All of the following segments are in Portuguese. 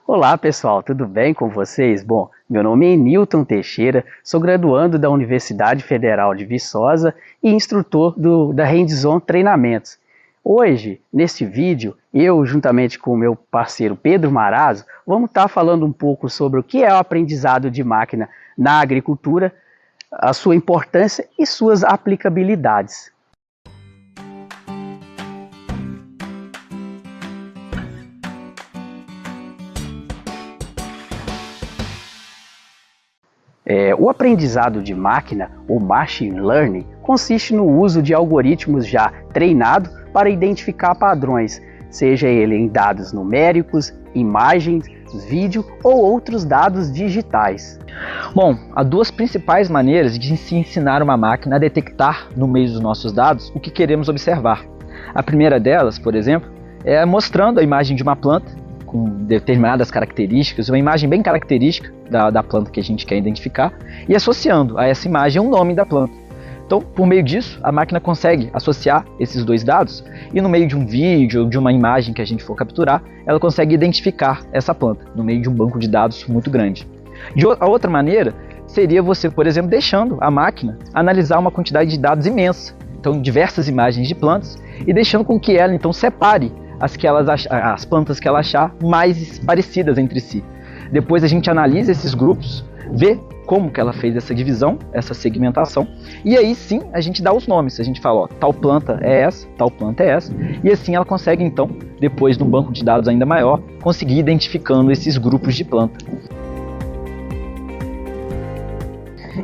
Olá pessoal, tudo bem com vocês? Bom, meu nome é Newton Teixeira, sou graduando da Universidade Federal de Viçosa e instrutor da Hands-on Treinamentos. Hoje, neste vídeo, eu juntamente com o meu parceiro Pedro Marazzo, vamos estar falando um pouco sobre o que é o aprendizado de máquina na agricultura, a sua importância e suas aplicabilidades. O aprendizado de máquina, ou Machine Learning, consiste no uso de algoritmos já treinados para identificar padrões, seja ele em dados numéricos, imagens, vídeo ou outros dados digitais. Bom, há duas principais maneiras de se ensinar uma máquina a detectar no meio dos nossos dados o que queremos observar. A primeira delas, por exemplo, é mostrando a imagem de uma planta com determinadas características, uma imagem bem característica da planta que a gente quer identificar, e associando a essa imagem o nome da planta. Então, por meio disso, a máquina consegue associar esses dois dados e no meio de um vídeo ou de uma imagem que a gente for capturar, ela consegue identificar essa planta no meio de um banco de dados muito grande. A outra maneira seria você, por exemplo, deixando a máquina analisar uma quantidade de dados imensa, então diversas imagens de plantas, e deixando com que ela então separe as plantas que ela achar mais parecidas entre si. Depois a gente analisa esses grupos, vê como que ela fez essa divisão, essa segmentação, e aí sim a gente dá os nomes. A gente fala, ó, tal planta é essa, tal planta é essa, e assim ela consegue então, depois de um banco de dados ainda maior, conseguir identificando esses grupos de planta.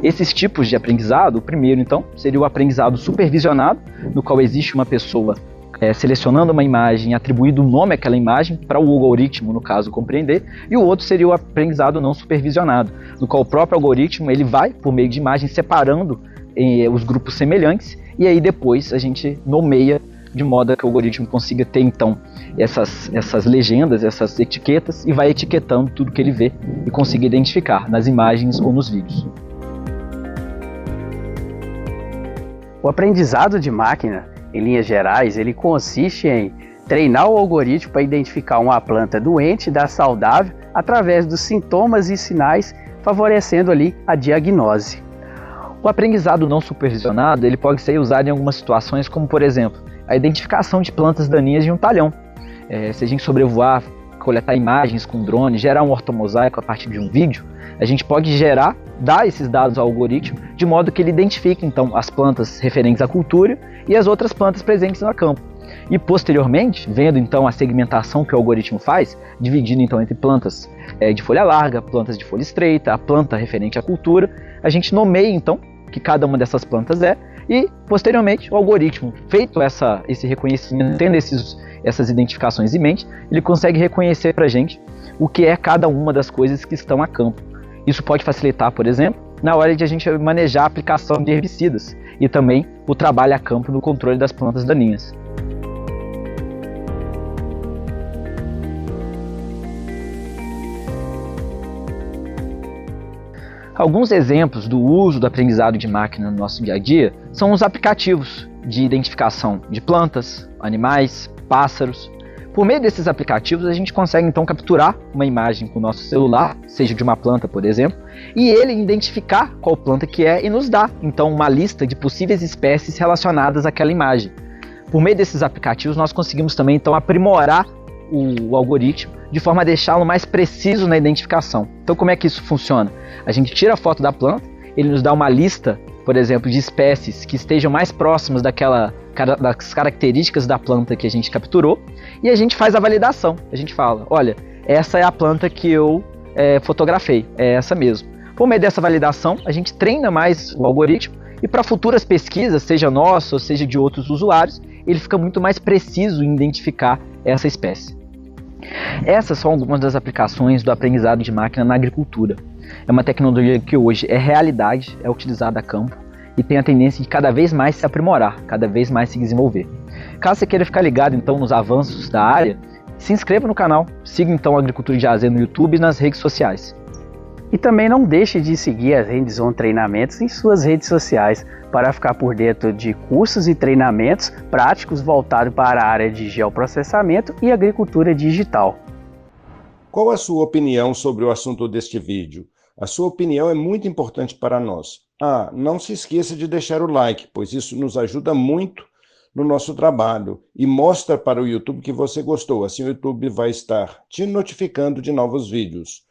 Esses tipos de aprendizado, o primeiro então seria o aprendizado supervisionado, no qual existe uma pessoa selecionando uma imagem, atribuindo um nome àquela imagem para o algoritmo, no caso, compreender, e o outro seria o aprendizado não supervisionado, no qual o próprio algoritmo ele vai, por meio de imagens, separando os grupos semelhantes, e aí depois a gente nomeia de modo que o algoritmo consiga ter então essas legendas, essas etiquetas, e vai etiquetando tudo que ele vê e consiga identificar nas imagens ou nos vídeos. O aprendizado de máquina, em linhas gerais, ele consiste em treinar o algoritmo para identificar uma planta doente da saudável através dos sintomas e sinais, favorecendo ali a diagnose. O aprendizado não supervisionado ele pode ser usado em algumas situações, como por exemplo, a identificação de plantas daninhas de um talhão. Se a gente sobrevoar, coletar imagens com drone, gerar um ortomosaico a partir de um vídeo, a gente pode dar esses dados ao algoritmo de modo que ele identifique então as plantas referentes à cultura e as outras plantas presentes no campo. E posteriormente, vendo então a segmentação que o algoritmo faz, dividindo então entre plantas de folha larga, plantas de folha estreita, a planta referente à cultura, a gente nomeia então que cada uma dessas plantas é, e posteriormente o algoritmo, feito esse reconhecimento, tendo essas identificações em mente, ele consegue reconhecer para a gente o que é cada uma das coisas que estão a campo. Isso pode facilitar, por exemplo, na hora de a gente manejar a aplicação de herbicidas e também o trabalho a campo no controle das plantas daninhas. Alguns exemplos do uso do aprendizado de máquina no nosso dia a dia são os aplicativos de identificação de plantas, animais, pássaros. Por meio desses aplicativos, a gente consegue então capturar uma imagem com o nosso celular, seja de uma planta, por exemplo, e ele identificar qual planta que é e nos dá então uma lista de possíveis espécies relacionadas àquela imagem. Por meio desses aplicativos, nós conseguimos também então aprimorar o algoritmo de forma a deixá-lo mais preciso na identificação. Então, como é que isso funciona? A gente tira a foto da planta, ele nos dá uma lista, por exemplo, de espécies que estejam mais próximas das características da planta que a gente capturou, e a gente faz a validação. A gente fala, olha, essa é a planta que eu fotografei, é essa mesmo. Por meio dessa validação, a gente treina mais o algoritmo, e para futuras pesquisas, seja nossa ou seja de outros usuários, ele fica muito mais preciso em identificar essa espécie. Essas são algumas das aplicações do aprendizado de máquina na agricultura. É uma tecnologia que hoje é realidade, é utilizada a campo e tem a tendência de cada vez mais se aprimorar, cada vez mais se desenvolver. Caso você queira ficar ligado então nos avanços da área, se inscreva no canal, siga então a Agricultura de AZ no YouTube e nas redes sociais. E também não deixe de seguir a Hands-on Treinamentos em suas redes sociais para ficar por dentro de cursos e treinamentos práticos voltados para a área de geoprocessamento e agricultura digital. Qual a sua opinião sobre o assunto deste vídeo? A sua opinião é muito importante para nós. Não se esqueça de deixar o like, pois isso nos ajuda muito no nosso trabalho e mostra para o YouTube que você gostou. Assim o YouTube vai estar te notificando de novos vídeos.